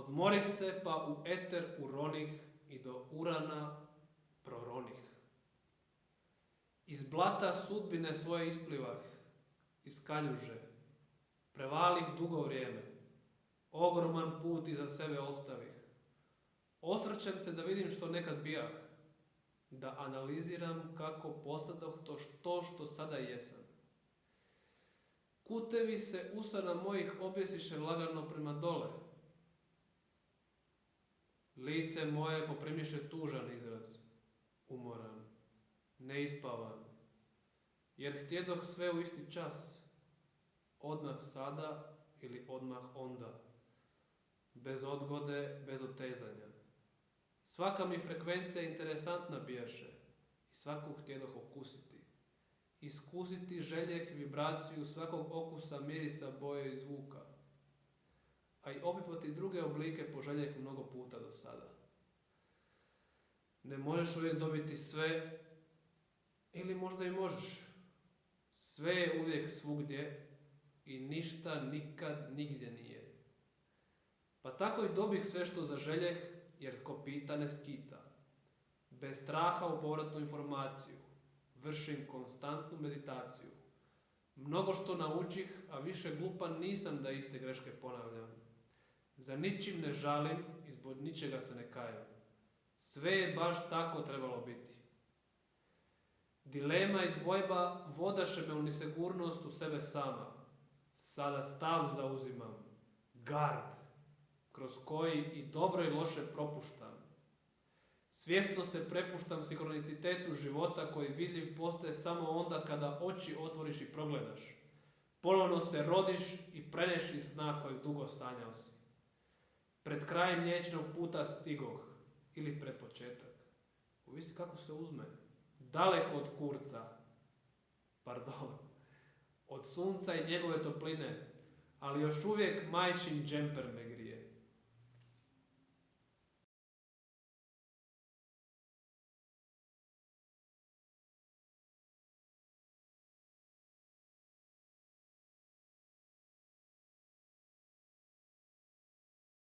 Odmorih se pa u eter uronih i do urana proronih. Iz blata sudbine svoje isplivah, iz kaljuže, prevalih dugo vrijeme, ogroman put iza sebe ostavih. Osvrćem se da vidim što nekad bijah, da analiziram kako postadoh to što sada jesam. Kutevi se usana mojih objesiše lagano prema dole. Lice moje poprimiše tužan izraz, umoran, neispavan, jer htjedoh sve u isti čas, odmah sada ili odmah onda, bez odgode, bez otezanja. Svaka mi frekvencija interesantna bijaše i svaku htjedoh okusiti. Iskusiti željeh vibraciju svakog okusa, mirisa, boje i zvuka, a i opipati druge oblike poželjeh mnogo puta do sada. Ne možeš uvijek dobiti sve, ili možda i možeš. Sve je uvijek svugdje i ništa nikad nigdje nije. Pa tako i dobih sve što zaželjeh, jer tko pita ne skita. Bez straha u povratnu informaciju, vršim konstantnu meditaciju. Mnogo što naučih, a više glupan nisam da iste greške ponavljam. Za ničim ne žalim i zbog ničega se ne kajem. Sve je baš tako trebalo biti. Dilema i dvojba vodaše me u nesigurnost u sebe sama. Sada stav zauzimam, gard, kroz koji i dobro i loše propuštam. Svjesno se prepuštam sinkronicitetu života koji vidljiv postaje samo onda kada oči otvoriš i progledaš. Ponovno se rodiš i preneš iz sna kojeg dugo sanjao si. Pred krajem mliječnog puta stigoh, ili pred početak. Ovisi kako se uzme. Daleko od kurca, od sunca i njegove topline, ali još uvijek majčin džemper me grije.